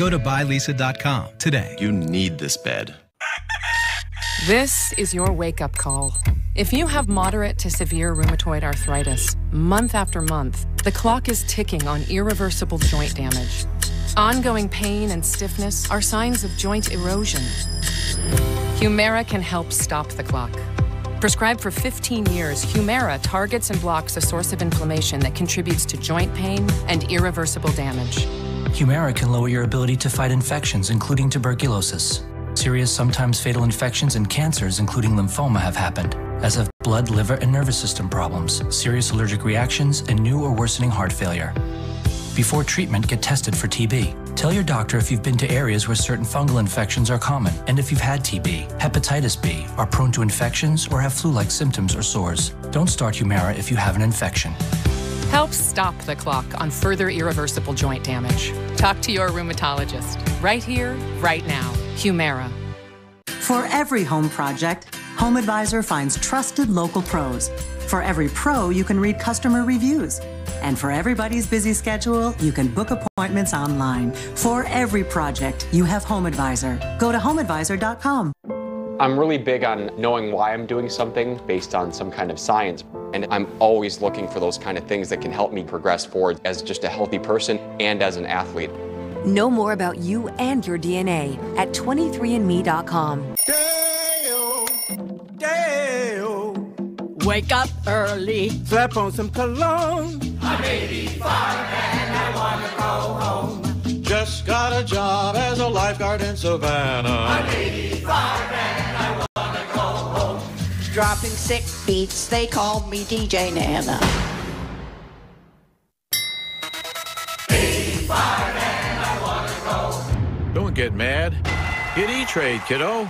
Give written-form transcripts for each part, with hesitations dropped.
Go to buylisa.com today. You need this bed. This is your wake-up call. If you have moderate to severe rheumatoid arthritis, month after month, the clock is ticking on irreversible joint damage. Ongoing pain and stiffness are signs of joint erosion. Humira can help stop the clock. Prescribed for 15 years, Humira targets and blocks a source of inflammation that contributes to joint pain and irreversible damage. Humira can lower your ability to fight infections, including tuberculosis. Serious, sometimes fatal infections and cancers, including lymphoma, have happened, as have blood, liver, and nervous system problems, serious allergic reactions, and new or worsening heart failure. Before treatment, get tested for TB. Tell your doctor if you've been to areas where certain fungal infections are common, and if you've had TB, hepatitis B, are prone to infections, or have flu-like symptoms or sores. Don't start Humira if you have an infection. Help stop the clock on further irreversible joint damage. Talk to your rheumatologist. Right here, right now. Humira. For every home project, HomeAdvisor finds trusted local pros. For every pro, you can read customer reviews. And for everybody's busy schedule, you can book appointments online. For every project, you have HomeAdvisor. Go to HomeAdvisor.com. I'm really big on knowing why I'm doing something based on some kind of science. And I'm always looking for those kind of things that can help me progress forward as just a healthy person and as an athlete. Know more about you and your DNA at 23andme.com. Wake up early, slap on some cologne. I'm 85 and I want to go home. Just got a job as a lifeguard in Savannah. I'm 85 and I want to go home. Dropping sick beats, they call me DJ Nana. 85 and I want to go. Don't get mad. Get E-Trade, kiddo.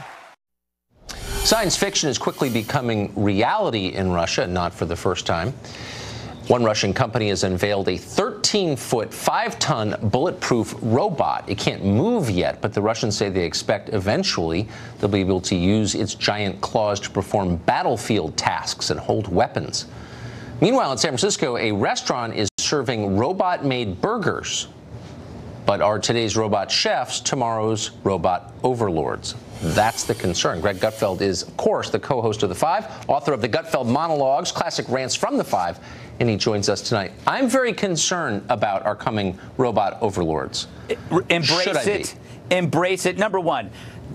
Science fiction is quickly becoming reality in Russia, not for the first time. One Russian company has unveiled a 13-foot, 5-ton bulletproof robot. It can't move yet, but the Russians say they expect eventually they'll be able to use its giant claws to perform battlefield tasks and hold weapons. Meanwhile, in San Francisco, a restaurant is serving robot-made burgers. But are today's robot chefs tomorrow's robot overlords? That's the concern. Greg Gutfeld is, of course, the co-host of The Five, author of the Gutfeld Monologues, classic rants from The Five, and he joins us tonight. I'm very concerned about our coming robot overlords. Embrace it. Embrace it. Number one,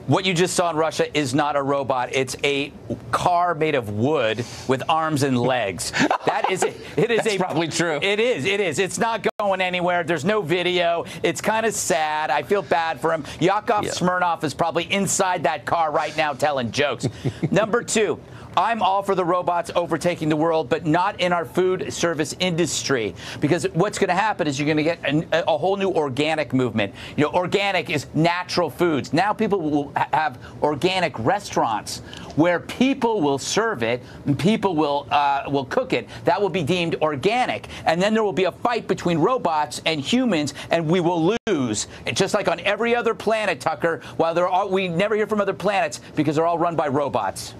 what you just saw in Russia is not a robot. It's a car made of wood with arms and legs. That is it is That's probably true. It is. It is. It's not going anywhere. There's no video. It's kind of sad. I feel bad for him. Yakov Smirnoff is probably inside that car right now telling jokes. Number two, I'm all for the robots overtaking the world, but not in our food service industry. Because what's going to happen is you're going to get a whole new organic movement. You know, organic is natural foods. Now people will have organic restaurants where people will serve it and people will cook it. That will be deemed organic. And then there will be a fight between robots and humans, and we will lose. And just like on every other planet, Tucker, while we never hear from other planets because they're all run by robots.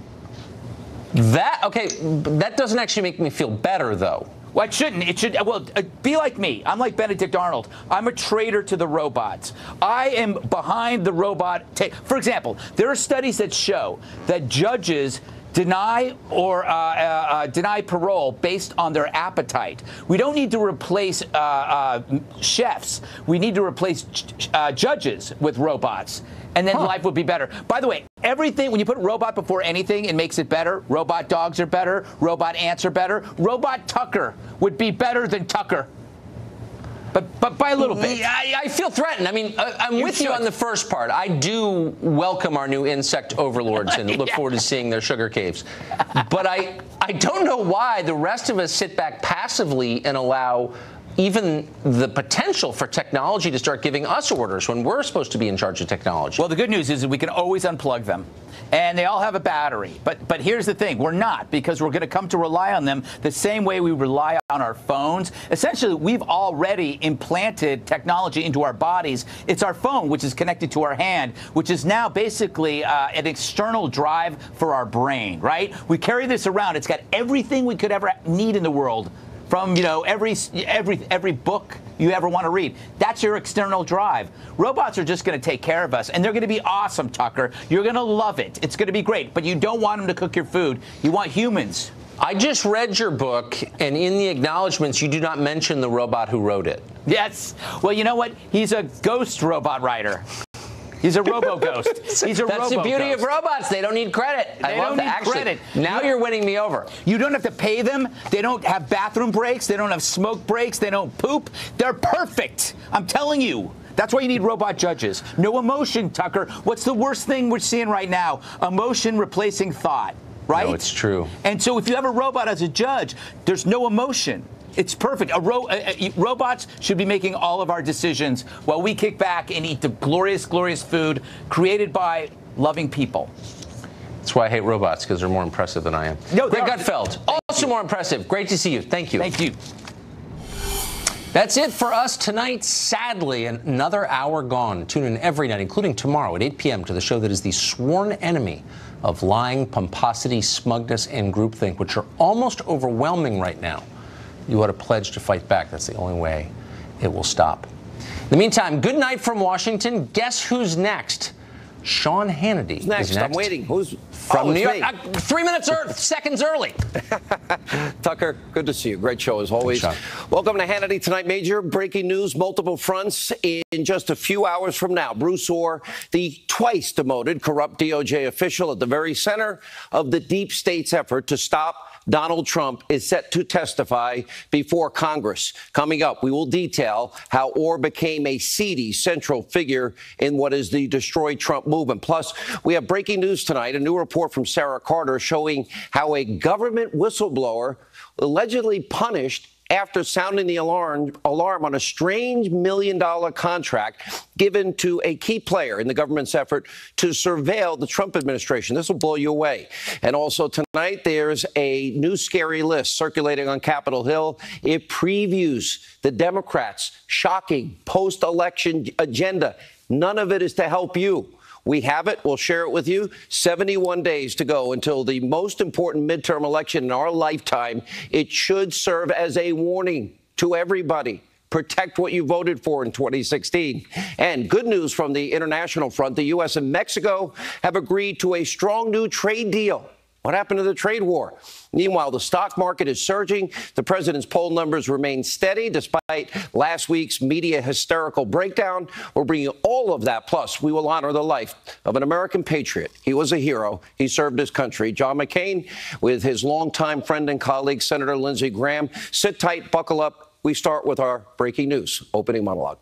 That doesn't actually make me feel better, though. Well, it shouldn't. It should. Well, be like me. I'm like Benedict Arnold. I'm a traitor to the robots. I am behind the robot. For example, there are studies that show that judges deny parole based on their appetite. We don't need to replace chefs. We need to replace judges with robots, and then life would be better. By the way, everything, when you put robot before anything, it makes it better. Robot dogs are better. Robot ants are better. Robot Tucker would be better than Tucker. But by a little bit. I feel threatened. I mean, I'm with you on the first part. I do welcome our new insect overlords and look forward to seeing their sugar caves. But I don't know why the rest of us sit back passively and allow even the potential for technology to start giving us orders when we're supposed to be in charge of technology. Well, the good news is that we can always unplug them. And they all have a battery. But here's the thing. We're not, because we're going to come to rely on them the same way we rely on our phones. Essentially, we've already implanted technology into our bodies. It's our phone, which is connected to our hand, which is now basically an external drive for our brain, right? We carry this around. It's got everything we could ever need in the world. From, you know, every book you ever want to read. That's your external drive. Robots are just going to take care of us, and they're going to be awesome, Tucker. You're going to love it. It's going to be great, but you don't want them to cook your food. You want humans. I just read your book, and in the acknowledgments, you do not mention the robot who wrote it. Yes. Well, you know what? He's a ghost robot writer. He's a robo-ghost. He's a That's the beauty of robots. They don't need credit. They don't need credit. Now you're winning me over. You don't have to pay them. They don't have bathroom breaks. They don't have smoke breaks. They don't poop. They're perfect. I'm telling you. That's why you need robot judges. No emotion, Tucker. What's the worst thing we're seeing right now? Emotion replacing thought. Right? No, it's true. And so if you have a robot as a judge, there's no emotion. It's perfect. Robots should be making all of our decisions while we kick back and eat the glorious, glorious food created by loving people. That's why I hate robots, because they're more impressive than I am. No, Greg Gutfeld, also more impressive. Great to see you. Thank you. Thank you. That's it for us tonight. Sadly, another hour gone. Tune in every night, including tomorrow at 8 p.m. to the show that is the sworn enemy of lying, pomposity, smugness, and groupthink, which are almost overwhelming right now. You ought to pledge to fight back. That's the only way it will stop. In the meantime, good night from Washington. Guess who's next? Sean Hannity is next. I'm waiting. Who's from New York? 3 minutes seconds early. Tucker, good to see you. Great show as always. Sean. Welcome to Hannity Tonight. Major breaking news, multiple fronts in just a few hours from now. Bruce Orr, the twice demoted corrupt DOJ official at the very center of the deep state's effort to stop Donald Trump, is set to testify before Congress. Coming up, we will detail how Orr became a seedy central figure in what is the Destroy Trump movement. Plus, we have breaking news tonight, a new report from Sarah Carter showing how a government whistleblower allegedly punished after sounding the alarm on a strange $1 million contract given to a key player in the government's effort to surveil the Trump administration. This will blow you away. And also tonight, there's a new scary list circulating on Capitol Hill. It previews the Democrats' shocking post-election agenda. None of it is to help you. We have it. We'll share it with you. 71 days to go until the most important midterm election in our lifetime. It should serve as a warning to everybody. Protect what you voted for in 2016. And good news from the international front. The U.S. and Mexico have agreed to a strong new trade deal. What happened to the trade war? Meanwhile, the stock market is surging. The president's poll numbers remain steady despite last week's media hysterical breakdown. We're bringing all of that. Plus, we will honor the life of an American patriot. He was a hero. He served his country. John McCain with his longtime friend and colleague, Senator Lindsey Graham. Sit tight, buckle up. We start with our breaking news opening monologue.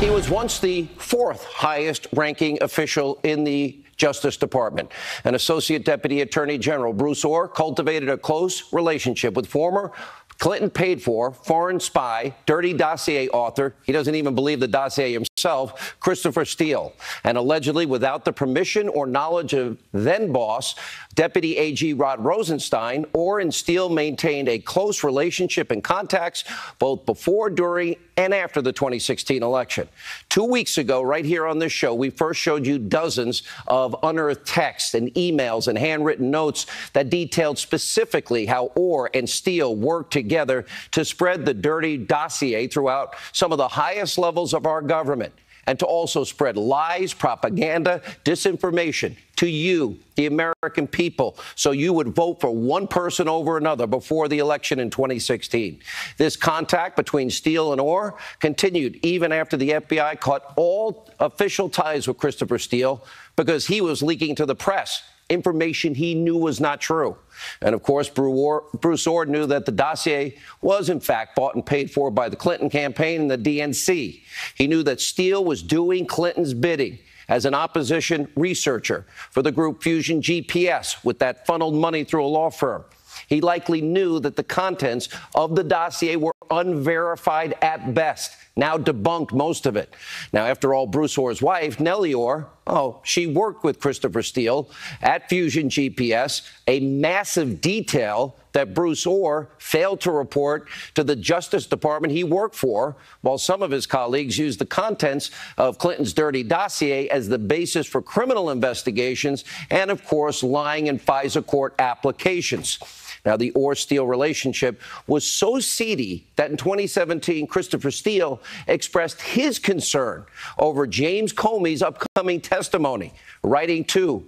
He was once the fourth highest ranking official in the Justice Department. An Associate Deputy Attorney General, Bruce Orr, cultivated a close relationship with former Clinton paid-for foreign spy, dirty dossier author, he doesn't even believe the dossier himself, Christopher Steele. And allegedly, without the permission or knowledge of then-boss, Deputy AG Rod Rosenstein, Orr and Steele maintained a close relationship and contacts both before, during, and after the 2016 election. 2 weeks ago, right here on this show, we first showed you dozens of unearthed texts and emails and handwritten notes that detailed specifically how Orr and Steele worked together to spread the dirty dossier throughout some of the highest levels of our government, and to also spread lies, propaganda, disinformation to you, the American people, so you would vote for one person over another before the election in 2016. This contact between Steele and Orr continued even after the FBI cut all official ties with Christopher Steele because he was leaking to the press information he knew was not true. And, of course, Bruce Orr knew that the dossier was, in fact, bought and paid for by the Clinton campaign and the DNC. He knew that Steele was doing Clinton's bidding as an opposition researcher for the group Fusion GPS with that funneled money through a law firm. He likely knew that the contents of the dossier were unverified at best, now debunked most of it. Now, after all, Bruce Orr's wife, Nellie Orr, Oh, she worked with Christopher Steele at Fusion GPS, a massive detail that Bruce Orr failed to report to the Justice Department he worked for, while some of his colleagues used the contents of Clinton's dirty dossier as the basis for criminal investigations and, of course, lying in FISA court applications. Now, the Orr-Steele relationship was so seedy that in 2017, Christopher Steele expressed his concern over James Comey's upcoming testimony, writing to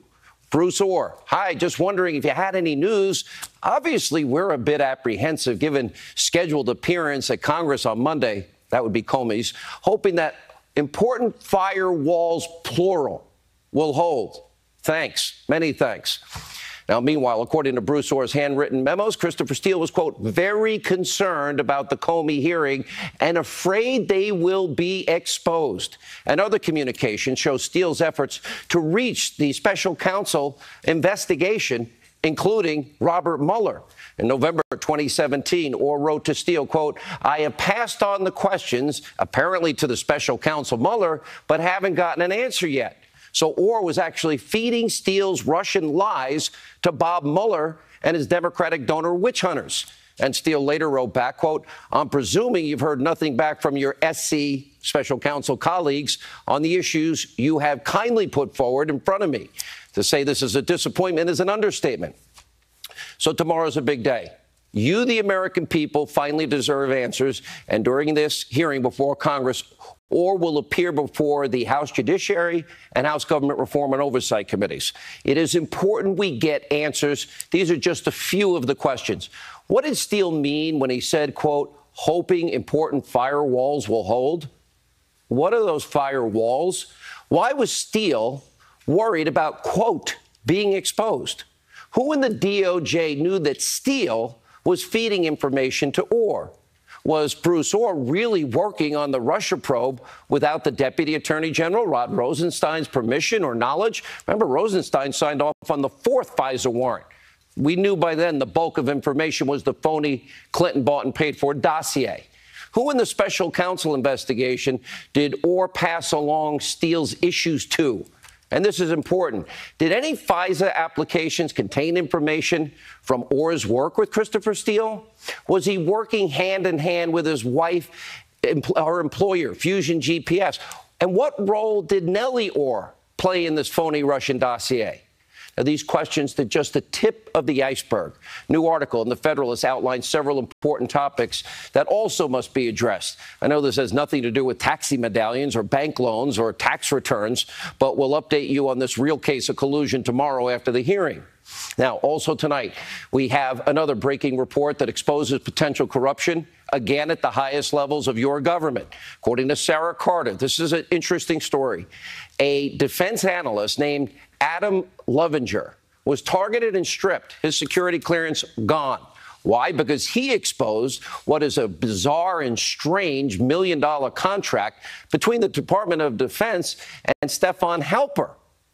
Bruce Orr, "Hi, just wondering if you had any news. Obviously, we're a bit apprehensive given scheduled appearance at Congress on Monday." That would be Comey's, hoping that important firewalls, plural, will hold. Thanks. Many thanks. Now, meanwhile, according to Bruce Orr's handwritten memos, Christopher Steele was, quote, very concerned about the Comey hearing and afraid they will be exposed. And other communications show Steele's efforts to reach the special counsel investigation, including Robert Mueller. In November 2017, Orr wrote to Steele, quote, "I have passed on the questions, apparently to the special counsel Mueller, but haven't gotten an answer yet." So Orr was actually feeding Steele's Russian lies to Bob Mueller and his Democratic donor witch hunters. And Steele later wrote back, quote, "I'm presuming you've heard nothing back from your SC special counsel colleagues on the issues you have kindly put forward in front of me. To say this is a disappointment is an understatement." So tomorrow's a big day. You, the American people, finally deserve answers. And during this hearing before Congress, Orr will appear before the House Judiciary and House Government Reform and Oversight Committees. It is important we get answers. These are just a few of the questions. What did Steele mean when he said, quote, "hoping important firewalls will hold"? What are those firewalls? Why was Steele worried about, quote, being exposed? Who in the DOJ knew that Steele was feeding information to Orr? Was Bruce Orr really working on the Russia probe without the Deputy Attorney General Rod Rosenstein's permission or knowledge? Remember, Rosenstein signed off on the fourth FISA warrant. We knew by then the bulk of information was the phony Clinton bought and paid for dossier. Who in the special counsel investigation did Orr pass along Steele's issues to? And this is important. Did any FISA applications contain information from Orr's work with Christopher Steele? Was he working hand in hand with his wife, her employer, Fusion GPS? And what role did Nellie Orr play in this phony Russian dossier? Now, these questions are just the tip of the iceberg. New article in The Federalist outlines several important topics that also must be addressed. I know this has nothing to do with taxi medallions or bank loans or tax returns, but we'll update you on this real case of collusion tomorrow after the hearing. Now, also tonight, we have another breaking report that exposes potential corruption, again at the highest levels of your government. According to Sarah Carter, this is an interesting story. A defense analyst named Adam Lovinger was targeted and stripped, his security clearance gone. Why? Because he exposed what is a bizarre and strange $1 million contract between the Department of Defense and Stefan Halper.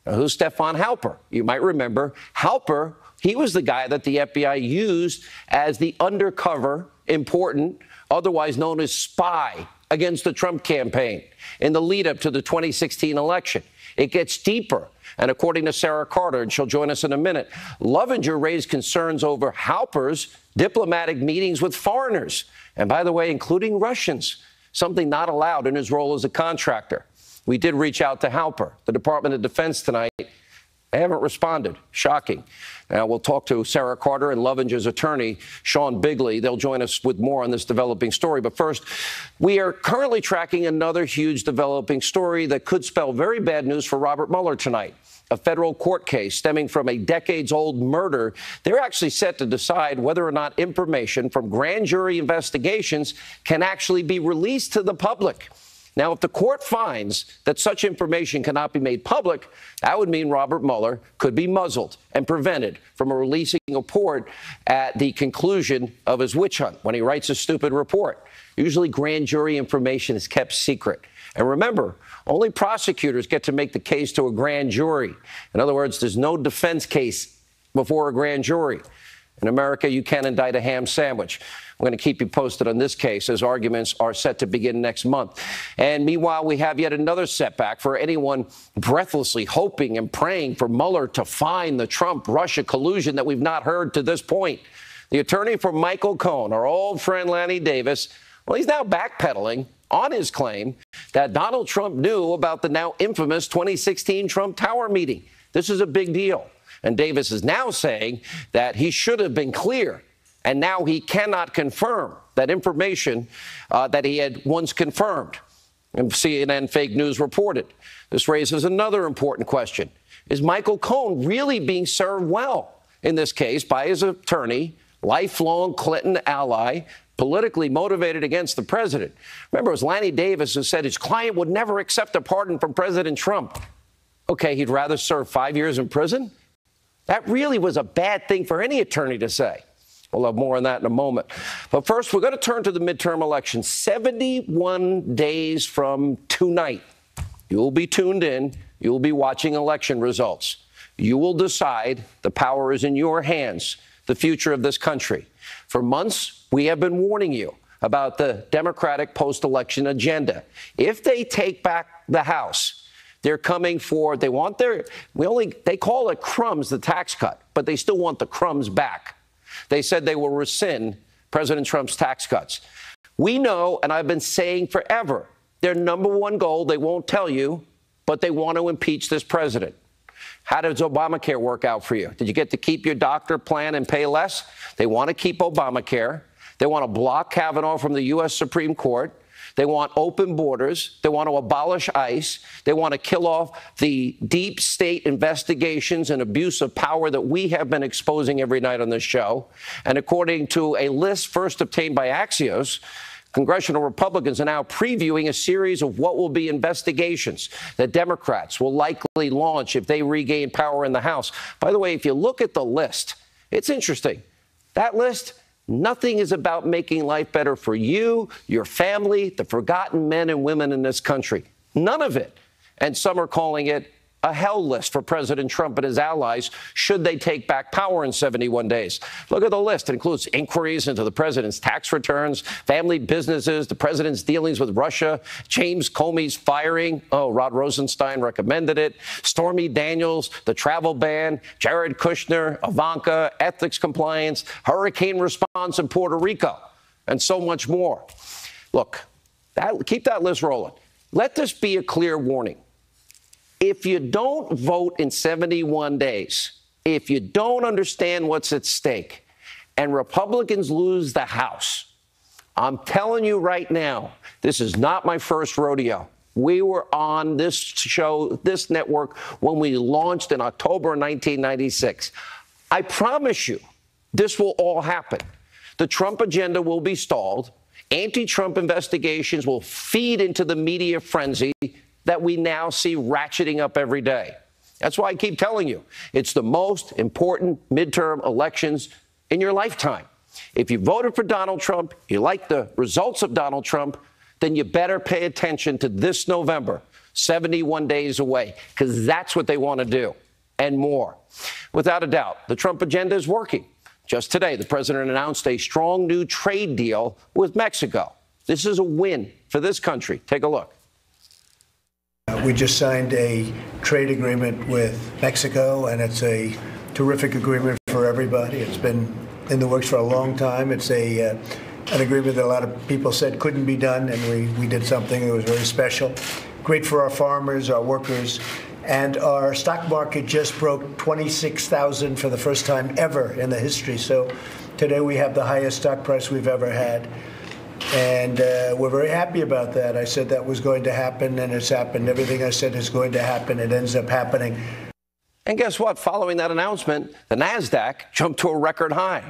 Now, who's Stefan Halper? You might remember Halper. He was the guy that the FBI used as the undercover, important, otherwise known as spy against the Trump campaign in the lead up to the 2016 election. It gets deeper. And according to Sarah Carter, and she'll join us in a minute, Lovinger raised concerns over Halper's diplomatic meetings with foreigners. And by the way, including Russians, something not allowed in his role as a contractor. We did reach out to Halper, the Department of Defense tonight. They haven't responded. Shocking. Now, we'll talk to Sarah Carter and Lovinger's attorney, Sean Bigley. They'll join us with more on this developing story. But first, we are currently tracking another huge developing story that could spell very bad news for Robert Mueller tonight. A federal court case stemming from a decades-old murder. They're actually set to decide whether or not information from grand jury investigations can actually be released to the public. Now, if the court finds that such information cannot be made public, that would mean Robert Mueller could be muzzled and prevented from releasing a report at the conclusion of his witch hunt when he writes a stupid report. Usually grand jury information is kept secret. And remember, only prosecutors get to make the case to a grand jury. In other words, there's no defense case before a grand jury. In America, you can't indict a ham sandwich. We're going to keep you posted on this case as arguments are set to begin next month. And meanwhile, we have yet another setback for anyone breathlessly hoping and praying for Mueller to find the Trump-Russia collusion that we've not heard to this point. The attorney for Michael Cohen, our old friend Lanny Davis, well, he's now backpedaling on his claim that Donald Trump knew about the now infamous 2016 Trump Tower meeting. This is a big deal. And Davis is now saying that he should have been clear. And now he cannot confirm that information that he had once confirmed. And CNN fake news reported. This raises another important question. Is Michael Cohen really being served well in this case by his attorney, lifelong Clinton ally, politically motivated against the president? Remember, it was Lanny Davis who said his client would never accept a pardon from President Trump. Okay, he'd rather serve 5 years in prison? That really was a bad thing for any attorney to say. We'll have more on that in a moment. But first, we're going to turn to the midterm election. 71 days from tonight. You'll be tuned in. You'll be watching election results. You will decide. The power is in your hands, the future of this country. For months, we have been warning you about the Democratic post-election agenda. If they take back the House, they're coming for, they call it crumbs, the tax cut, but they still want the crumbs back. They said they will rescind President Trump's tax cuts. We know, and I've been saying forever, their number one goal, they won't tell you, but they want to impeach this president. How does Obamacare work out for you? Did you get to keep your doctor plan and pay less? They want to keep Obamacare. They want to block Kavanaugh from the U.S. Supreme Court. They want open borders. They want to abolish ICE. They want to kill off the deep state investigations and abuse of power that we have been exposing every night on this show. And according to a list first obtained by Axios, congressional Republicans are now previewing a series of what will be investigations that Democrats will likely launch if they regain power in the House. By the way, if you look at the list, it's interesting. That list, nothing is about making life better for you, your family, the forgotten men and women in this country. None of it. And some are calling it a hell list for President Trump and his allies should they take back power in 71 days. Look at the list. It includes inquiries into the president's tax returns, family businesses, the president's dealings with Russia, James Comey's firing. Oh, Rod Rosenstein recommended it. Stormy Daniels, the travel ban, Jared Kushner, Ivanka, ethics compliance, hurricane response in Puerto Rico, and so much more. Look, keep that list rolling. Let this be a clear warning. If you don't vote in 71 days, if you don't understand what's at stake, and Republicans lose the House, I'm telling you right now, this is not my first rodeo. We were on this show, this network, when we launched in October 1996. I promise you, this will all happen. The Trump agenda will be stalled. Anti-Trump investigations will feed into the media frenzy that we now see ratcheting up every day. That's why I keep telling you, it's the most important midterm elections in your lifetime. If you voted for Donald Trump, you like the results of Donald Trump, then you better pay attention to this November, 71 days away, because that's what they want to do, and more. Without a doubt, the Trump agenda is working. Just today, the president announced a strong new trade deal with Mexico. This is a win for this country. Take a look. We just signed a trade agreement with Mexico, and it's a terrific agreement for everybody. It's been in the works for a long time. It's an agreement that a lot of people said couldn't be done, and we did something that was very special. Great for our farmers, our workers, and our stock market just broke 26,000 for the first time ever in the history. So today we have the highest stock price we've ever had. And we're very happy about that. I said that was going to happen, and it's happened. Everything I said is going to happen. It ends up happening. And guess what? Following that announcement, the NASDAQ jumped to a record high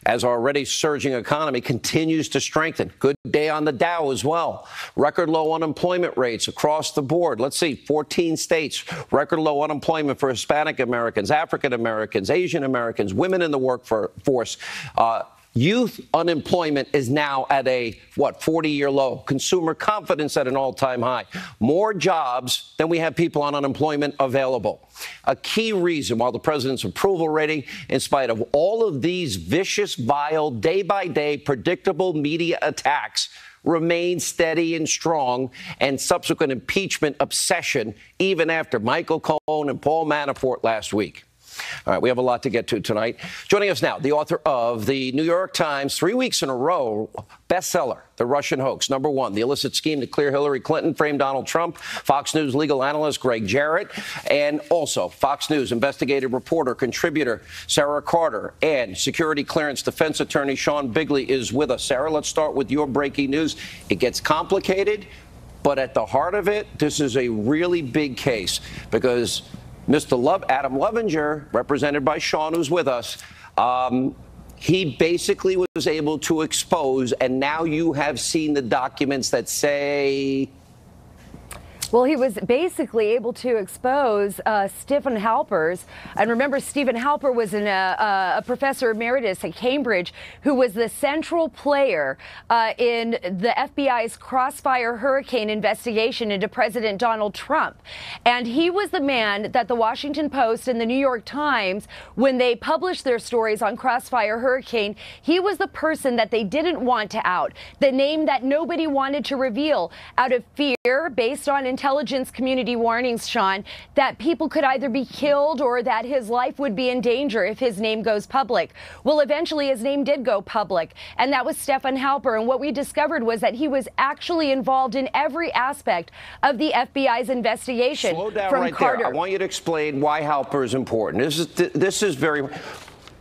as our already surging economy continues to strengthen. Good day on the Dow as well. Record low unemployment rates across the board. Let's see, 14 states, record low unemployment for Hispanic Americans, African Americans, Asian Americans, women in the workforce. Youth unemployment is now at a, 40-year low. Consumer confidence at an all-time high. More jobs than we have people on unemployment available. A key reason why the president's approval rating, in spite of all of these vicious, vile, day-by-day, predictable media attacks, remains steady and strong, and subsequent impeachment obsession even after Michael Cohen and Paul Manafort last week. All right, we have a lot to get to tonight. Joining us now, the author of the New York Times 3 weeks in a row bestseller, The Russian Hoax. Number one, the illicit scheme to clear Hillary Clinton, frame Donald Trump. Fox News legal analyst Greg Jarrett, and also Fox News investigative reporter, contributor Sarah Carter, and security clearance defense attorney Sean Bigley is with us. Sarah, let's start with your breaking news. It gets complicated, but at the heart of it, this is a really big case because Mr. Adam Lovinger, represented by Sean, who's with us, he basically was able to expose, and now you have seen the documents that say... Well, he was basically able to expose Stephen Halper's. And remember, Stephen Halper was a professor emeritus at Cambridge who was the central player in the FBI's Crossfire Hurricane investigation into President Donald Trump. And he was the man that the Washington Post and the New York Times, when they published their stories on Crossfire Hurricane, he was the person that they didn't want to out, the name that nobody wanted to reveal out of fear, based on intelligence community warnings, Sean, that people could either be killed or that his life would be in danger if his name goes public. Well, eventually his name did go public, and that was Stephen Halper. And what we discovered was that he was actually involved in every aspect of the FBI's investigation. Slow down right there. I want you to explain why Halper is important. This is very...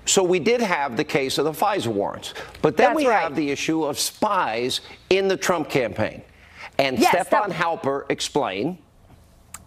So we did have the case of the FISA warrants, but then we have the issue of spies in the Trump campaign. And yes, Stephen Halper, explain.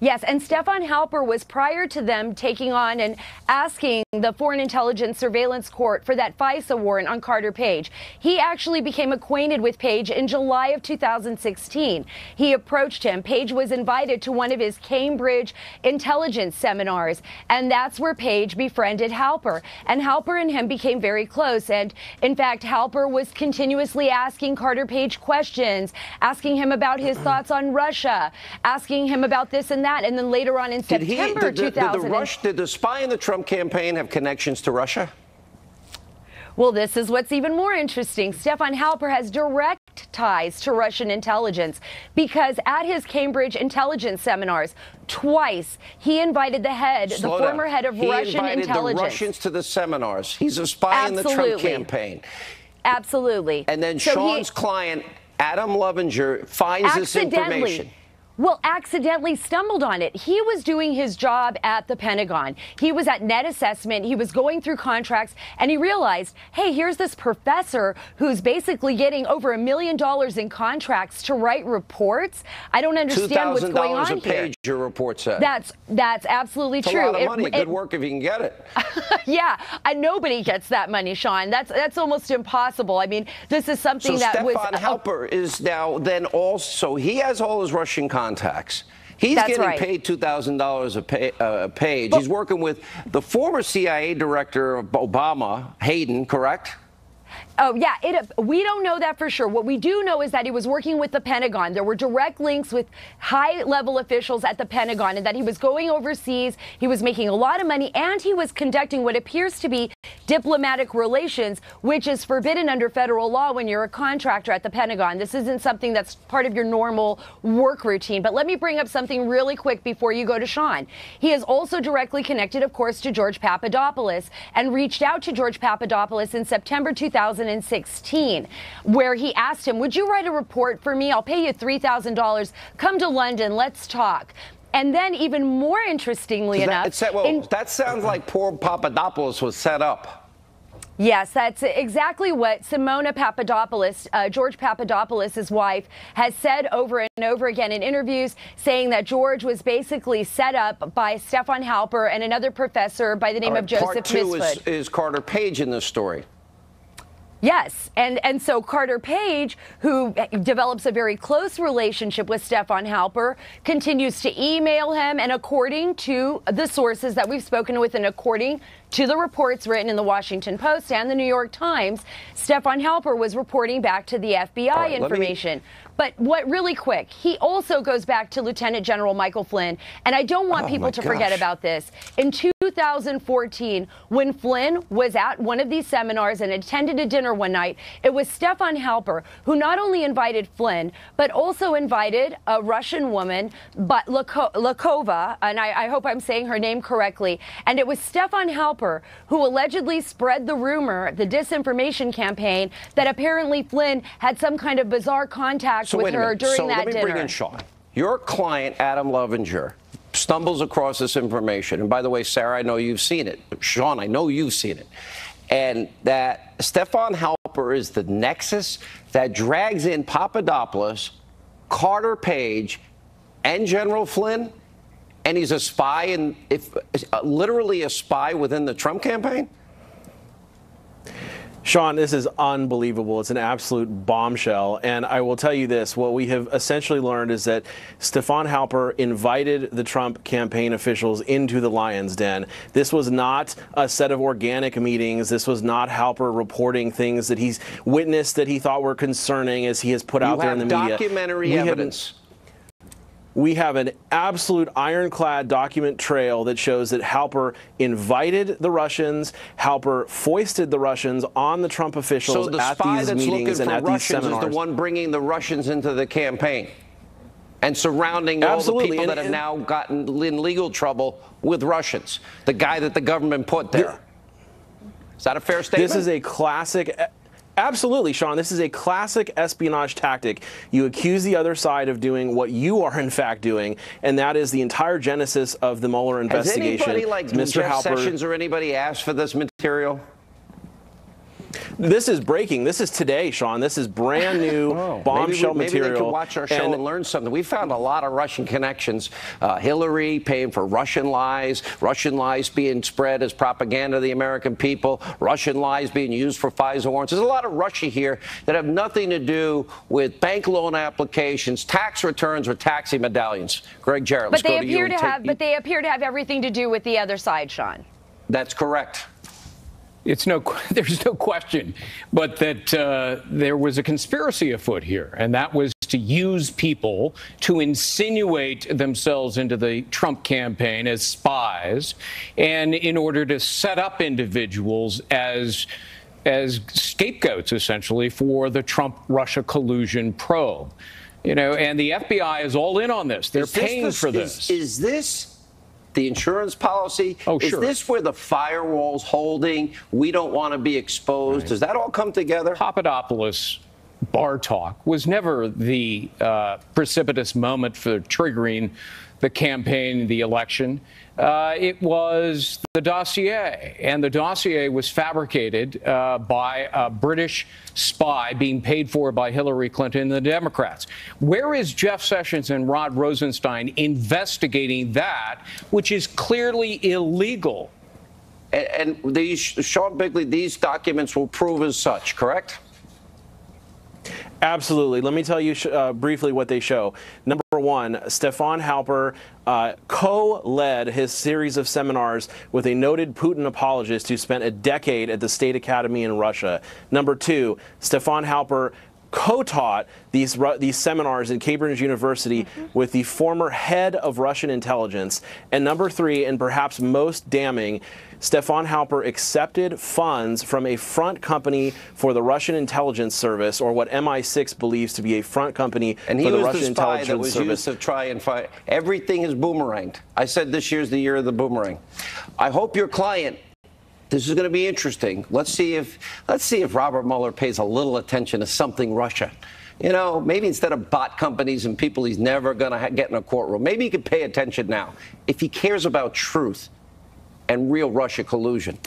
Yes, and Stephen Halper was prior to them taking on and asking the Foreign Intelligence Surveillance Court for that FISA warrant on Carter Page. He actually became acquainted with Page in July of 2016. He approached him. Page was invited to one of his Cambridge intelligence seminars, and that's where Page befriended Halper. And Halper and him became very close. And in fact, Halper was continuously asking Carter Page questions, asking him about his thoughts on Russia, asking him about this and that. And then later on in September 2000, did the spy in the Trump campaign have connections to Russia? Well, this is what's even more interesting. Stephen Halper has direct ties to Russian intelligence because at his Cambridge intelligence seminars, twice he invited the former head of Russian intelligence. He invited the Russians to the seminars. He's a spy in the Trump campaign. Absolutely. And then Sean's client, Adam Lovinger, finds this information. Well, accidentally stumbled on it. He was doing his job at the Pentagon. He was at net assessment. He was going through contracts, and he realized, hey, here's this professor who's basically getting over $1 million in contracts to write reports. I don't understand what's going on $2,000 a page, your report said. That's absolutely true. It's a lot of money. Good work if you can get it. Yeah, and nobody gets that money, Sean. That's almost impossible. I mean, this is something that was... So Stephen Halper is now then also, he has all his Russian contacts. He's getting paid $2,000 a page. He's working with the former CIA director of Obama, Hayden, correct? Oh, yeah. We don't know that for sure. What we do know is that he was working with the Pentagon. There were direct links with high-level officials at the Pentagon, and that he was going overseas. He was making a lot of money, and he was conducting what appears to be diplomatic relations, which is forbidden under federal law when you're a contractor at the Pentagon. This isn't something that's part of your normal work routine. But let me bring up something really quick before you go to Sean. He is also directly connected, of course, to George Papadopoulos, and reached out to George Papadopoulos in September 2016, where he asked him, would you write a report for me? I'll pay you $3,000. Come to London. Let's talk. And then even more interestingly enough... that sounds like poor Papadopoulos was set up. Yes, that's exactly what Simona Papadopoulos, George Papadopoulos' wife, has said over and over again in interviews, saying that George was basically set up by Stephen Halper and another professor by the name of Joseph Misfud. Part two is Carter Page in this story. Yes, and so Carter Page, who develops a very close relationship with Stephen Halper, continues to email him, and according to the sources that we've spoken with and according to the reports written in the Washington Post and the New York Times, Stefan Halper was reporting back to the FBI information. But what really quick, he also goes back to Lieutenant General Michael Flynn. And I don't want people to forget about this. In 2014, when Flynn was at one of these seminars and attended a dinner one night, it was Stefan Halper who not only invited Flynn, but also invited a Russian woman, but Lakova, and I hope I'm saying her name correctly. And it was Stefan Halper who allegedly spread the rumor, the disinformation campaign, that apparently Flynn had some kind of bizarre contact with her during that dinner. So let me bring in Sean. Your client, Adam Lovinger, stumbles across this information. And by the way, Sarah, I know you've seen it. Sean, I know you've seen it. And that Stefan Halper is the nexus that drags in Papadopoulos, Carter Page, and General Flynn. And he's a spy, and literally a spy within the Trump campaign? Sean, this is unbelievable. It's an absolute bombshell. And I will tell you this, what we have essentially learned is that Stefan Halper invited the Trump campaign officials into the lion's den. This was not a set of organic meetings. This was not Halper reporting things that he's witnessed that he thought were concerning as he has put out there in the media. You have documentary evidence. We have an absolute ironclad document trail that shows that Halper invited the Russians, Halper foisted the Russians on the Trump officials at these meetings and at these seminars. So the spy that's looking for Russians is the one bringing the Russians into the campaign and surrounding all the people that have now gotten in legal trouble with Russians, the guy that the government put there. Is that a fair statement? This is a classic. Absolutely, Sean. This is a classic espionage tactic. You accuse the other side of doing what you are, in fact, doing, and that is the entire genesis of the Mueller investigation. Has anybody like Mr. Jeff Sessions or anybody asked for this material? This is breaking. This is today, Sean. This is brand new bombshell material. Maybe they can watch our show and learn something. We found a lot of Russian connections. Hillary paying for Russian lies being spread as propaganda to the American people, Russian lies being used for FISA warrants. There's a lot of Russia here that have nothing to do with bank loan applications, tax returns, or taxi medallions. Greg Jarrett, let's go to you. But they appear to have everything to do with the other side, Sean. That's correct. There's no question, but that there was a conspiracy afoot here, and that was to use people to insinuate themselves into the Trump campaign as spies, and in order to set up individuals as scapegoats, essentially, for the Trump-Russia collusion probe. You know, and the FBI is all in on this. They're paying for this. Is this the insurance policy? Oh, sure. Is this where the firewall's holding? We don't want to be exposed. Right. Does that all come together? Papadopoulos bar talk was never the precipitous moment for triggering the campaign, the election. It was the dossier, and the dossier was fabricated by a British spy being paid for by Hillary Clinton and the Democrats. Where is Jeff Sessions and Rod Rosenstein investigating that, which is clearly illegal? And these, Sean Bigley, these documents will prove as such, correct? Absolutely. Let me tell you briefly what they show. Number one, Stefan Halper co-led his series of seminars with a noted Putin apologist who spent a decade at the State Academy in Russia. Number two, Stefan Halper co-taught these seminars at Cambridge University with the former head of Russian intelligence. And number three, and perhaps most damning, Stefan Halper accepted funds from a front company for the Russian intelligence service, or what MI6 believes to be a front company for the Russian intelligence service. And he was the spy that was used to try and fight. Everything is boomeranged. I said this year's the year of the boomerang. I hope your client, this is going to be interesting. Let's see if Robert Mueller pays a little attention to something Russia. You know, maybe instead of bot companies and people he's never going to get in a courtroom, maybe he could pay attention now if he cares about truth and real Russia collusion.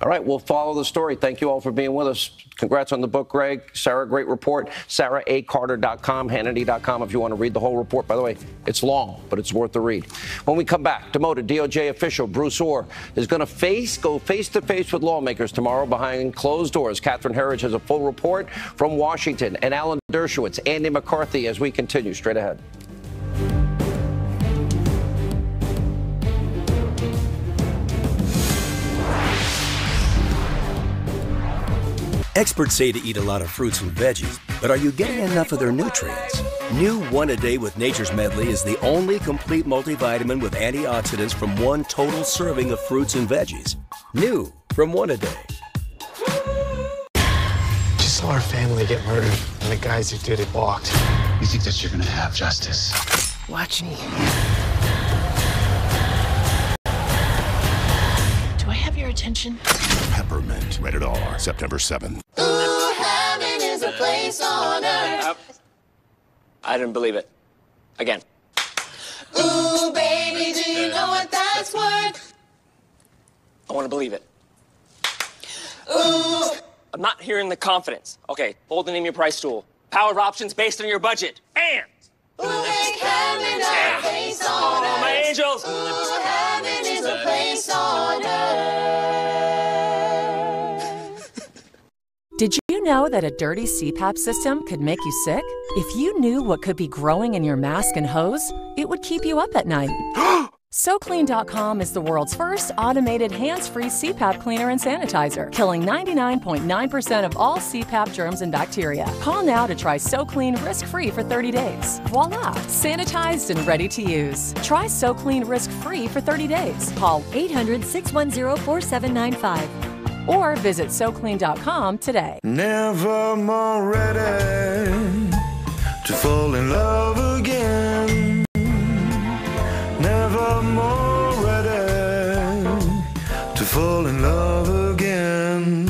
All right, we'll follow the story. Thank you all for being with us. Congrats on the book, Greg. Sarah, great report. SarahACarter.com, Hannity.com if you want to read the whole report. By the way, it's long, but it's worth the read. When we come back, demoted DOJ official Bruce Ohr is going to go face-to-face with lawmakers tomorrow behind closed doors. Catherine Herridge has a full report from Washington. And Alan Dershowitz, Andy McCarthy, as we continue straight ahead. Experts say to eat a lot of fruits and veggies, but are you getting enough of their nutrients? New One A Day with Nature's Medley is the only complete multivitamin with antioxidants from one total serving of fruits and veggies. New from One A Day. Just saw our family get murdered, and the guys who did it walked. You think that you're gonna have justice? Watch me. Do I have your attention? Peppermint. Rated R. September 7th. Ooh, heaven is a place on earth. I didn't believe it. Again. Ooh, baby, do you know what that's worth? I want to believe it. Ooh. I'm not hearing the confidence. Okay, bold and name your price tool. Power of options based on your budget. And. Ooh, make heaven a place on earth. My angels. Ooh, heaven is a place on earth. Did you know that a dirty CPAP system could make you sick? If you knew what could be growing in your mask and hose, it would keep you up at night. SoClean.com is the world's first automated hands-free CPAP cleaner and sanitizer, killing 99.9% of all CPAP germs and bacteria. Call now to try SoClean risk-free for 30 days. Voila! Sanitized and ready to use. Try SoClean risk-free for 30 days. Call 800-610-4795 or visit SoClean.com today. Never more ready to fall in love again. Never more ready to fall in love again.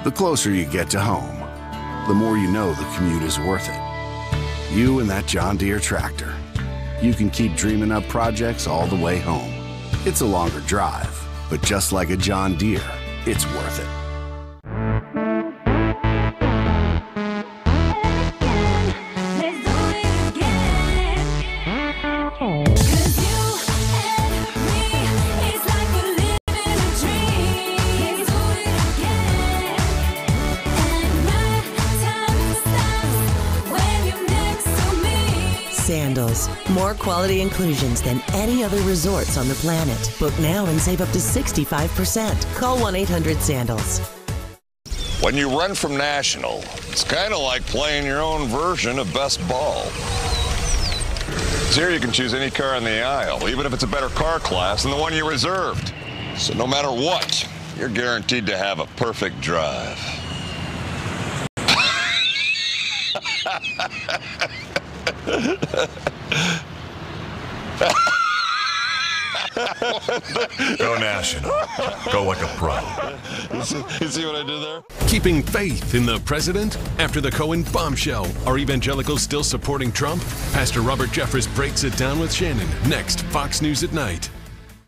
The closer you get to home, the more you know the commute is worth it. You and that John Deere tractor. You can keep dreaming up projects all the way home. It's a longer drive, but just like a John Deere, it's worth it. Sandals. More quality inclusions than any other resorts on the planet. Book now and save up to 65%. Call 1-800-SANDALS. When you run from National, it's kind of like playing your own version of best ball. Here you can choose any car in the aisle, even if it's a better car class than the one you reserved. So no matter what, you're guaranteed to have a perfect drive. Go National. Go like a pro. You see what I did there? Keeping faith in the president? After the Cohen bombshell, are evangelicals still supporting Trump? Pastor Robert Jeffress breaks it down with Shannon. Next, Fox News at Night.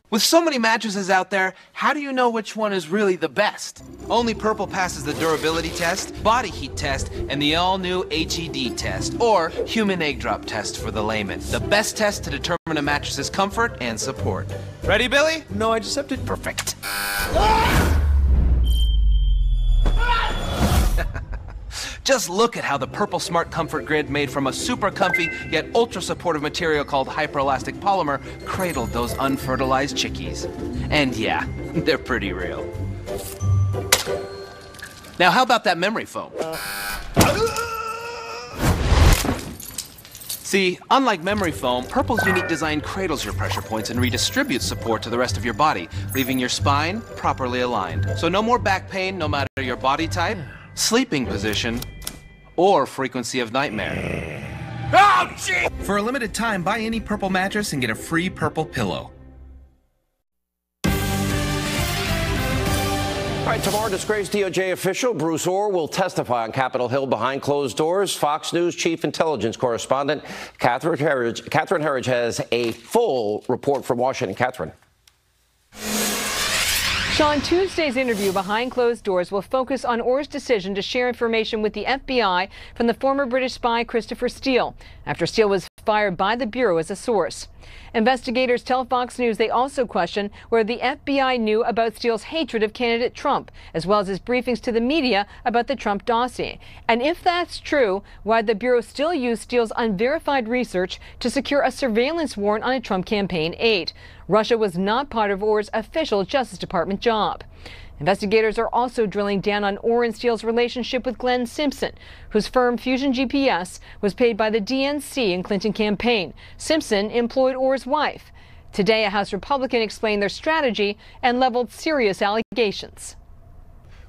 With so many mattresses out there, how do you know which one is really the best? Only Purple passes the durability test, body heat test, and the all-new HED test, or human egg drop test for the layman. The best test to determine a mattress's comfort and support. Ready, Billy? No, I just accepted. Perfect. Just look at how the Purple Smart Comfort Grid, made from a super comfy yet ultra supportive material called hyperelastic polymer, cradled those unfertilized chickies. And yeah, they're pretty real. Now how about that memory foam? See, unlike memory foam, Purple's unique design cradles your pressure points and redistributes support to the rest of your body, leaving your spine properly aligned. So no more back pain, no matter your body type, sleeping position, or frequency of nightmare. Oh, gee! For a limited time, buy any Purple mattress and get a free Purple pillow. All right, tomorrow, disgraced DOJ official Bruce Orr will testify on Capitol Hill behind closed doors. Fox News chief intelligence correspondent Catherine Herridge has a full report from Washington. Catherine. Sean, Tuesday's interview behind closed doors will focus on Orr's decision to share information with the FBI from the former British spy Christopher Steele, after Steele was fired by the Bureau as a source. Investigators tell Fox News they also question whether the FBI knew about Steele's hatred of candidate Trump, as well as his briefings to the media about the Trump dossier. And if that's true, why the Bureau still used Steele's unverified research to secure a surveillance warrant on a Trump campaign aide. Russia was not part of Orr's official Justice Department job. Investigators are also drilling down on Orr and Steele's relationship with Glenn Simpson, whose firm Fusion GPS was paid by the DNC in Clinton campaign. Simpson employed Orr's wife. Today, a House Republican explained their strategy and leveled serious allegations.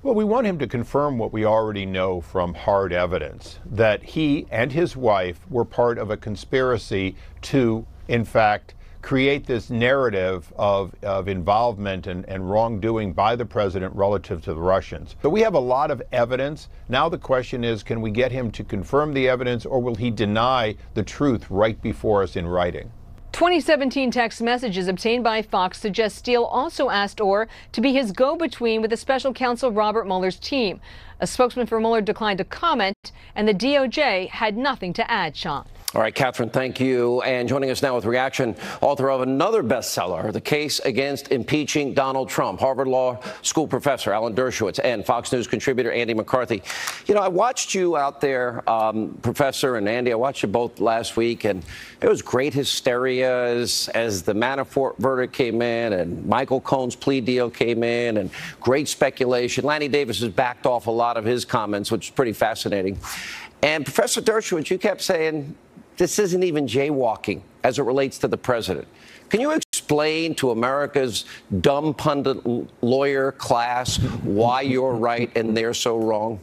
Well, we want him to confirm what we already know from hard evidence, that he and his wife were part of a conspiracy to, in fact, create this narrative of involvement and wrongdoing by the president relative to the Russians. So we have a lot of evidence. Now the question is, can we get him to confirm the evidence, or will he deny the truth right before us in writing? 2017 text messages obtained by Fox suggest Steele also asked Orr to be his go-between with the special counsel Robert Mueller's team. A spokesman for Mueller declined to comment, and the DOJ had nothing to add, Sean. All right, Catherine, thank you. And joining us now with reaction, author of another bestseller, The Case Against Impeaching Donald Trump, Harvard Law School professor Alan Dershowitz, and Fox News contributor Andy McCarthy. You know, I watched you out there, Professor and Andy. I watched you both last week, and it was great hysteria as the Manafort verdict came in and Michael Cohen's plea deal came in, and great speculation. Lanny Davis has backed off a lot of his comments, which is pretty fascinating. And Professor Dershowitz, you kept saying, this isn't even jaywalking as it relates to the president. Can you explain to America's dumb pundit lawyer class why you're right and they're so wrong?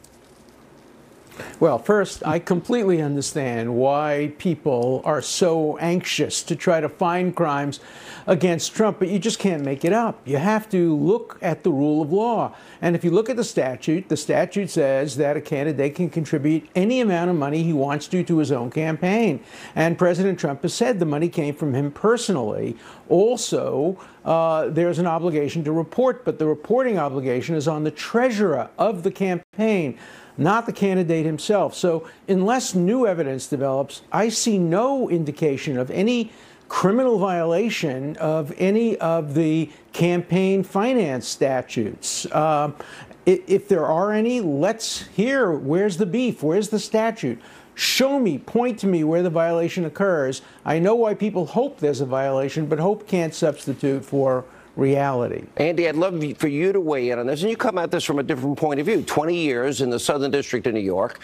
Well, first, I completely understand why people are so anxious to try to find crimes against Trump, but you just can't make it up. You have to look at the rule of law. And if you look at the statute says that a candidate can contribute any amount of money he wants to his own campaign. And President Trump has said the money came from him personally. Also, there's an obligation to report, but the reporting obligation is on the treasurer of the campaign, not the candidate himself. So unless new evidence develops, I see no indication of any criminal violation of any of the campaign finance statutes. If there are any, let's hear, where's the beef? Where's the statute? Show me, point to me where the violation occurs. I know why people hope there's a violation, but hope can't substitute for reality. Andy, I'd love for you to weigh in on this, and you come at this from a different point of view. 20 years in the Southern District of New York.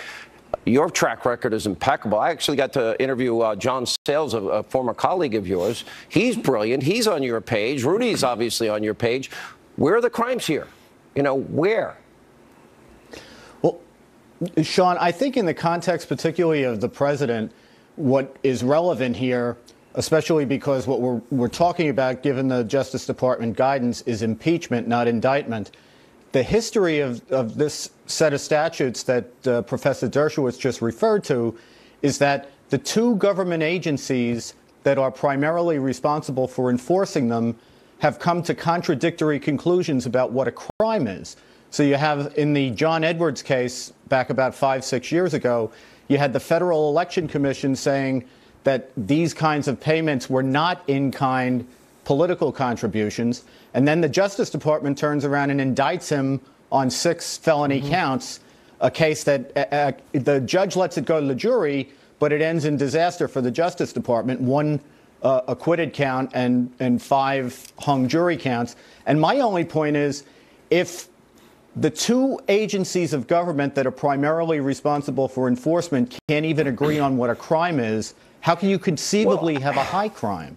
Your track record is impeccable. I actually got to interview John Sayles, a former colleague of yours. He's brilliant. He's on your page. Rudy's obviously on your page. Where are the crimes here? You know, where? Well, Sean, I think in the context particularly of the president, what is relevant here, especially because what we're talking about, given the Justice Department guidance, is impeachment, not indictment. The history of this set of statutes that Professor Dershowitz just referred to is that the two government agencies that are primarily responsible for enforcing them have come to contradictory conclusions about what a crime is. So you have, in the John Edwards case back about 5-6 years ago, you had the Federal Election Commission saying that these kinds of payments were not in-kind political contributions. And then the Justice Department turns around and indicts him on 6 felony counts, a case that the judge lets it go to the jury, but it ends in disaster for the Justice Department. 1 acquitted count and 5 hung jury counts. And my only point is, if the two agencies of government that are primarily responsible for enforcement can't even agree on what a crime is, how can you conceivably have a high crime?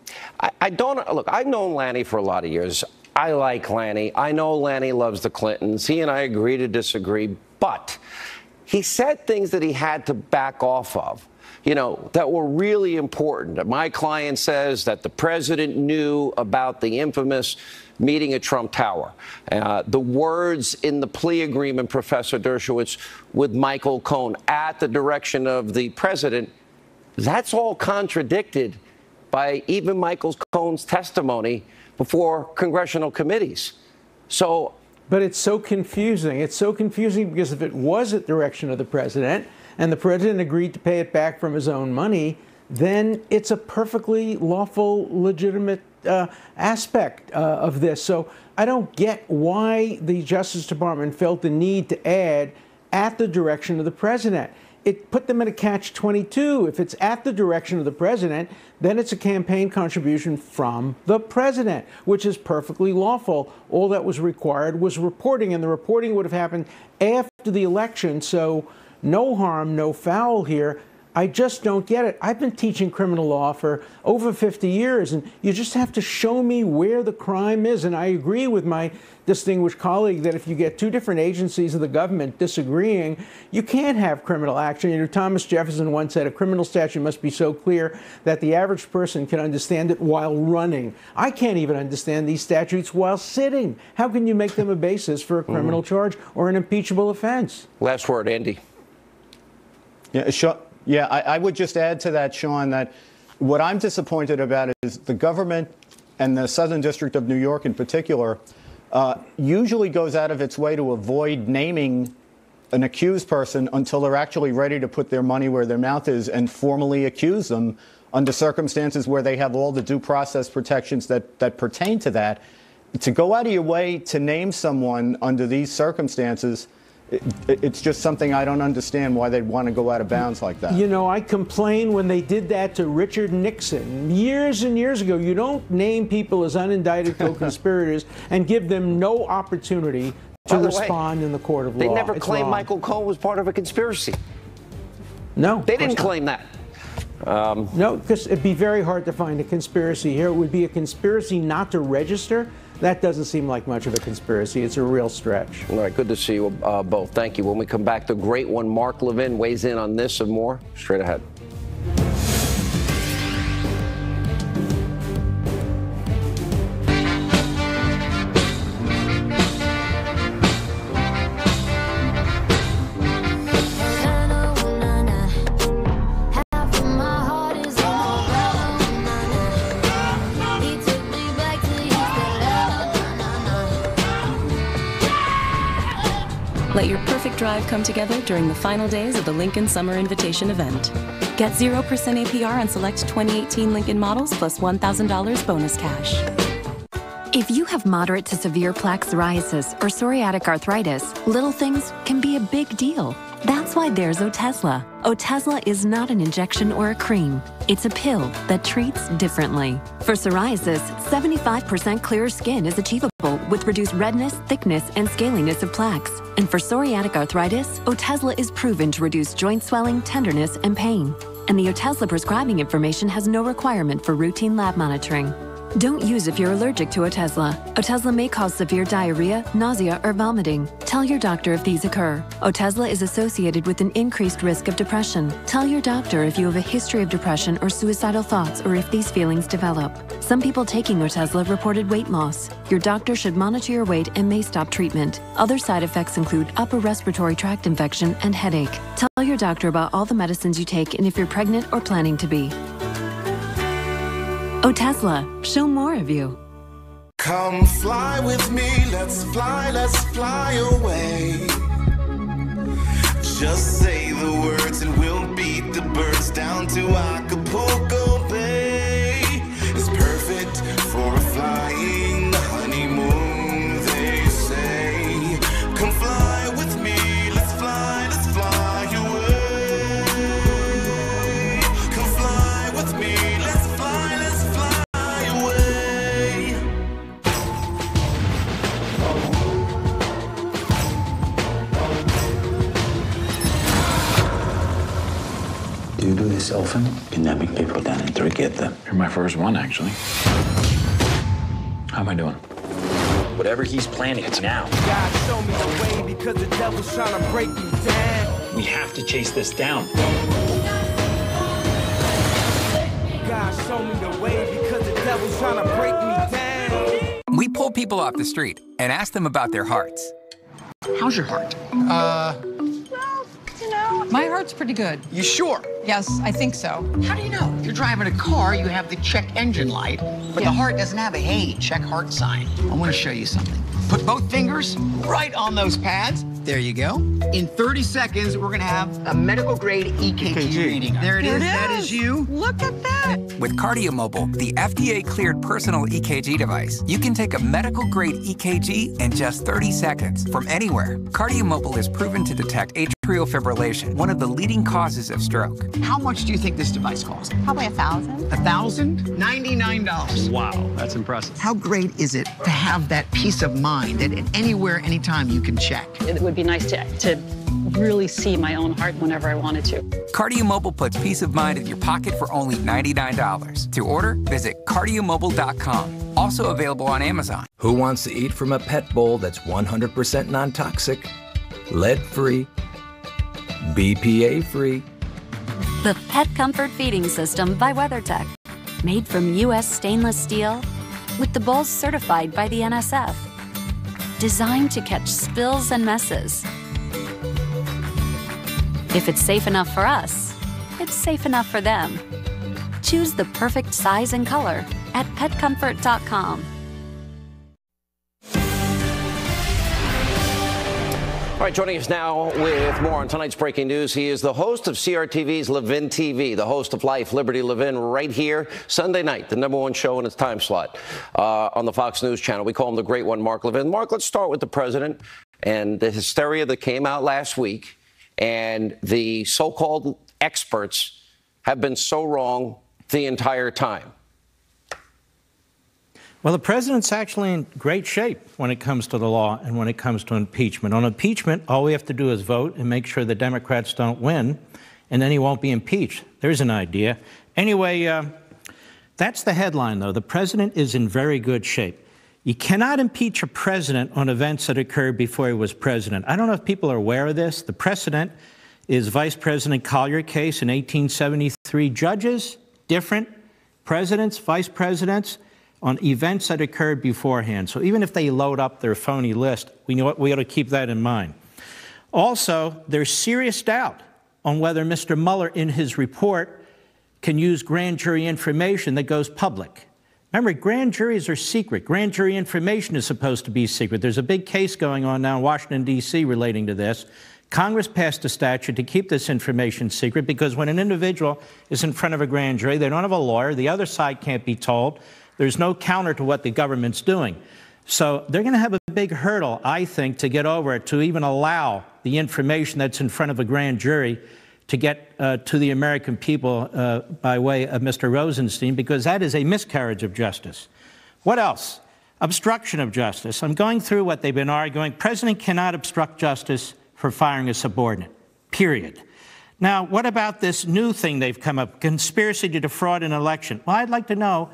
I don't look. I've known Lanny for a lot of years. I like Lanny. I know Lanny loves the Clintons. He and I agree to disagree, but he said things that he had to back off of, you know, that were really important. My client says that the president knew about the infamous meeting at Trump Tower. The words in the plea agreement, Professor Dershowitz, with Michael Cohen at the direction of the president, that's all contradicted by even Michael Cohen's testimony before congressional committees. So, but it's so confusing. It's so confusing because if it was at direction of the president and the president agreed to pay it back from his own money, then it's a perfectly lawful, legitimate aspect of this. So I don't get why the Justice Department felt the need to add at the direction of the president. it put them in a catch-22. If it's at the direction of the president, then it's a campaign contribution from the president, which is perfectly lawful. All that was required was reporting, and the reporting would have happened after the election, so no harm, no foul here. I just don't get it. I've been teaching criminal law for over 50 years, and you just have to show me where the crime is. And I agree with my distinguished colleague that if you get two different agencies of the government disagreeing, you can't have criminal action. You know, Thomas Jefferson once said a criminal statute must be so clear that the average person can understand it while running. I can't even understand these statutes while sitting. How can you make them a basis for a criminal charge or an impeachable offense? Last word, Andy. Yeah, sure. Yeah, I would just add to that, Sean, that what I'm disappointed about is the government and the Southern District of New York in particular usually goes out of its way to avoid naming an accused person until they're actually ready to put their money where their mouth is and formally accuse them under circumstances where they have all the due process protections that pertain to that. To go out of your way to name someone under these circumstances, it's just something I don't understand why they'd want to go out of bounds like that. You know, I complained when they did that to Richard Nixon years and years ago. You don't name people as unindicted co-conspirators and give them no opportunity to respond in the court of law. They never claimed Michael Cohen was part of a conspiracy. No. They didn't claim that. No, because it'd be very hard to find a conspiracy here. It would be a conspiracy not to register. That doesn't seem like much of a conspiracy. It's a real stretch. All right, good to see you both. Thank you. When we come back, the great one, Mark Levin, weighs in on this and more. Straight ahead. Let your perfect drive come together during the final days of the Lincoln Summer Invitation event. Get 0% APR on select 2018 Lincoln models plus $1,000 bonus cash. If you have moderate to severe plaque psoriasis or psoriatic arthritis, little things can be a big deal. That's why there's Otezla. Otezla is not an injection or a cream. It's a pill that treats differently. For psoriasis, 75% clearer skin is achievable with reduced redness, thickness, and scaliness of plaques. And for psoriatic arthritis, Otezla is proven to reduce joint swelling, tenderness, and pain. And the Otezla prescribing information has no requirement for routine lab monitoring. Don't use if you're allergic to Otezla. Otezla may cause severe diarrhea, nausea, or vomiting. Tell your doctor if these occur. Otezla is associated with an increased risk of depression. Tell your doctor if you have a history of depression or suicidal thoughts or if these feelings develop. Some people taking Otezla reported weight loss. Your doctor should monitor your weight and may stop treatment. Other side effects include upper respiratory tract infection and headache. Tell your doctor about all the medicines you take and if you're pregnant or planning to be. Otezla, show more of you. Come fly with me, let's fly away. Just say the words and we'll beat the birds down to Acapulco Bay. It's perfect for a flying honeymoon, they say. Come fly with me, let's fly away. Come fly with me, let's fly away. Do you do this often? Kidnapping people down in Turkey. You're my first one, actually. How am I doing? Whatever he's planning, it's now. God, show me the way because the devil's trying to break me down. We have to chase this down. God, show me the way because the devil's trying to break me down. We pull people off the street and ask them about their hearts. How's your heart? My heart's pretty good. You sure? Yes, I think so. How do you know? You're driving a car, you have the check engine light, but the heart doesn't have a hey, check heart sign. I want to show you something. Put both fingers right on those pads. There you go. In 30 seconds, we're going to have a medical grade EKG reading. There it is. That is you. Look at that. With KardioMobile, the FDA-cleared personal EKG device, you can take a medical-grade EKG in just 30 seconds from anywhere. KardioMobile is proven to detect atrial atrial fibrillation, one of the leading causes of stroke. How much do you think this device costs? Probably $1,000. $1,000? $99. Wow, that's impressive. How great is it to have that peace of mind that at anywhere, anytime you can check? It would be nice to really see my own heart whenever I wanted to. KardioMobile puts peace of mind in your pocket for only $99. To order, visit KardioMobile.com. Also available on Amazon. Who wants to eat from a pet bowl that's 100% non-toxic, lead-free, BPA-free? The Pet Comfort Feeding System by WeatherTech. Made from U.S. stainless steel, with the bowls certified by the NSF. Designed to catch spills and messes. If it's safe enough for us, it's safe enough for them. Choose the perfect size and color at petcomfort.com. All right, joining us now with more on tonight's breaking news. He is the host of CRTV's Levin TV, the host of Life, Liberty Levin, right here, Sunday night, the #1 show in its time slot on the Fox News channel. We call him the Great One, Mark Levin. Mark, let's start with the president and the hysteria that came out last week. And the so-called experts have been so wrong the entire time. Well, the president's actually in great shape when it comes to the law and when it comes to impeachment. On impeachment, all we have to do is vote and make sure the Democrats don't win, and then he won't be impeached. There's an idea. Anyway, that's the headline, though. The president is in very good shape. You cannot impeach a president on events that occurred before he was president. I don't know if people are aware of this. The precedent is Vice President Collier's case in 1873. Judges, different. Presidents, vice presidents, on events that occurred beforehand. So even if they load up their phony list, we ought to keep that in mind. Also, there's serious doubt on whether Mr. Mueller, in his report, can use grand jury information that goes public. Remember, grand juries are secret. Grand jury information is supposed to be secret. There's a big case going on now in Washington, D.C. relating to this. Congress passed a statute to keep this information secret because when an individual is in front of a grand jury, they don't have a lawyer. The other side can't be told. There's no counter to what the government's doing. So they're going to have a big hurdle, I think, to get over it, to even allow the information that's in front of a grand jury to get to the American people by way of Mr. Rosenstein, because that is a miscarriage of justice. What else? Obstruction of justice. I'm going through what they've been arguing. President cannot obstruct justice for firing a subordinate, period. Now, what about this new thing they've come up, conspiracy to defraud an election? Well, I'd like to know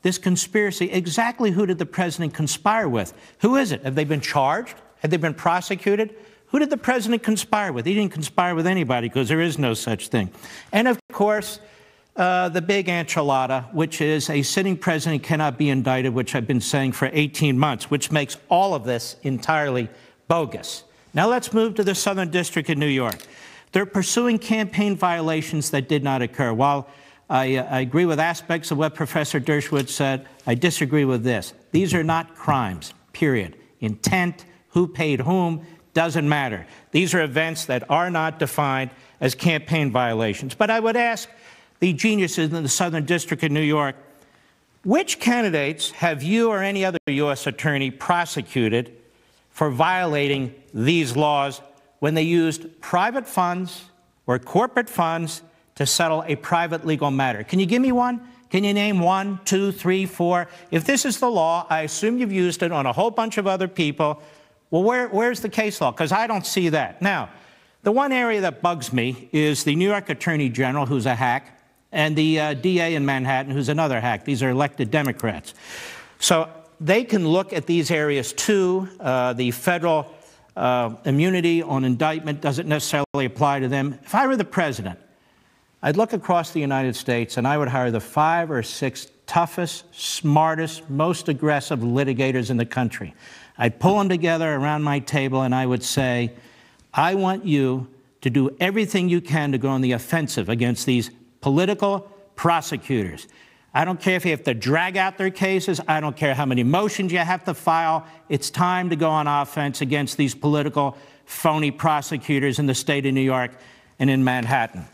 this conspiracy, exactly who did the president conspire with? Who is it? Have they been charged? Have they been prosecuted? Who did the president conspire with? He didn't conspire with anybody because there is no such thing. And, of course, the big enchilada, which is a sitting president cannot be indicted, which I've been saying for 18 months, which makes all of this entirely bogus. Now let's move to the Southern District of New York. They're pursuing campaign violations that did not occur. While I agree with aspects of what Professor Dershowitz said, I disagree with this. These are not crimes, period. Intent, who paid whom, doesn't matter. These are events that are not defined as campaign violations. But I would ask the geniuses in the Southern District of New York, which candidates have you or any other U.S. attorney prosecuted for violating these laws when they used private funds or corporate funds to settle a private legal matter? Can you give me one? Can you name 1, 2, 3, 4? If this is the law, I assume you've used it on a whole bunch of other people. Well, where's the case law? Because I don't see that. Now, the one area that bugs me is the New York Attorney General, who's a hack, and the DA in Manhattan, who's another hack. These are elected Democrats. So they can look at these areas, too. The federal immunity on indictment doesn't necessarily apply to them. If I were the president, I'd look across the United States, and I would hire the 5 or 6 toughest, smartest, most aggressive litigators in the country. I'd pull them together around my table, and I would say, I want you to do everything you can to go on the offensive against these political prosecutors. I don't care if you have to drag out their cases. I don't care how many motions you have to file. It's time to go on offense against these political phony prosecutors in the state of New York and in Manhattan.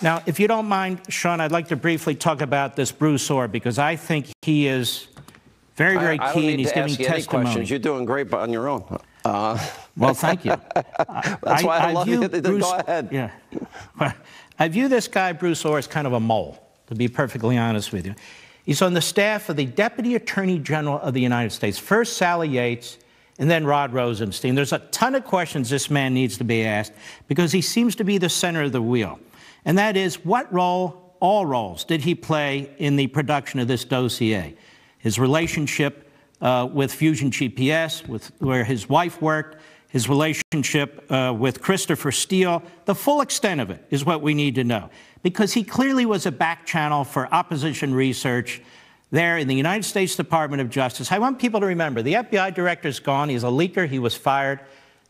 Now, if you don't mind, Sean, I'd like to briefly talk about this Bruce Orr, because I think he is very, very key, and he's giving testimony. You're doing great on your own. Well, thank you. That's why I love you. Go ahead. Yeah. I view this guy, Bruce Orr, as kind of a mole, to be perfectly honest with you. He's on the staff of the Deputy Attorney General of the United States. First Sally Yates, and then Rod Rosenstein. There's a ton of questions this man needs to be asked because he seems to be the center of the wheel. And that is, what role, all roles, did he play in the production of this dossier? His relationship with Fusion GPS, where his wife worked, his relationship with Christopher Steele, the full extent of it is what we need to know. Because he clearly was a back channel for opposition research there in the United States Department of Justice. I want people to remember, the FBI director's gone. He's a leaker. He was fired.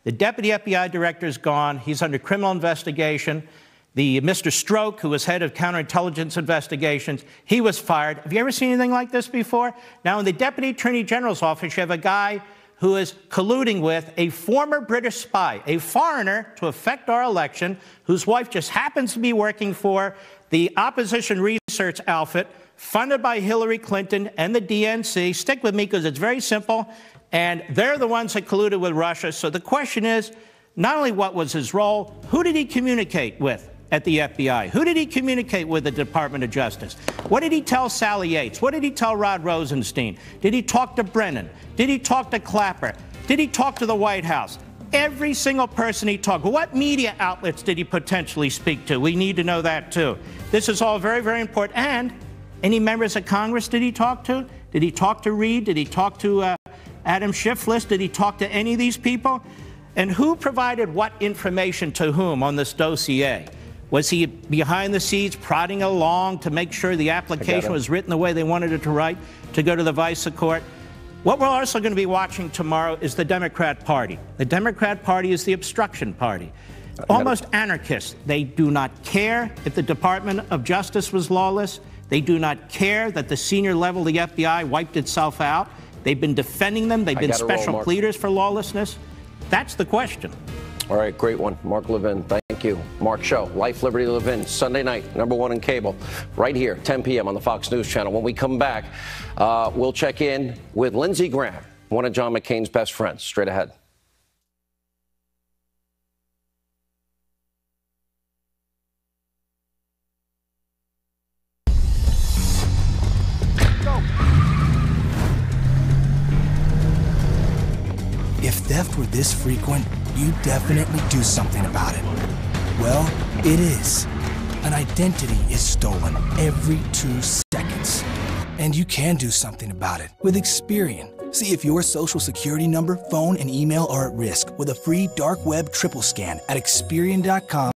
The deputy FBI director's gone. He's under criminal investigation. The Mr. Stroke, who was head of counterintelligence investigations, he was fired. Have you ever seen anything like this before? Now, in the Deputy Attorney General's office, you have a guy who is colluding with a former British spy, a foreigner, to affect our election, whose wife just happens to be working for the opposition research outfit funded by Hillary Clinton and the DNC. Stick with me because it's very simple, and they're the ones that colluded with Russia. So the question is, not only what was his role, who did he communicate with at the FBI? Who did he communicate with the Department of Justice? What did he tell Sally Yates? What did he tell Rod Rosenstein? Did he talk to Brennan? Did he talk to Clapper? Did he talk to the White House? Every single person he talked to. What media outlets did he potentially speak to? We need to know that, too. This is all very, very important. And any members of Congress did he talk to? Did he talk to Reid? Did he talk to Adam Schiff? Did he talk to any of these people? And who provided what information to whom on this dossier? Was he behind the scenes prodding along to make sure the application was written the way they wanted it to write to go to the vice court? What we're also going to be watching tomorrow is the Democrat Party. The Democrat Party is the obstruction party. Almost anarchists. They do not care if the Department of Justice was lawless. They do not care that the senior level of the FBI wiped itself out. They've been defending them. They've been special pleaders for lawlessness. That's the question. All right, great one. Mark Levin, thank you. Mark Show, Life, Liberty, Levin, Sunday night, #1 in cable, right here, 10 p.m. on the Fox News Channel. When we come back, we'll check in with Lindsey Graham, one of John McCain's best friends. Straight ahead. If theft were this frequent, you'd definitely do something about it. Well, it is. An identity is stolen every 2 seconds. And you can do something about it with Experian. See if your social security number, phone, and email are at risk with a free dark web triple scan at Experian.com.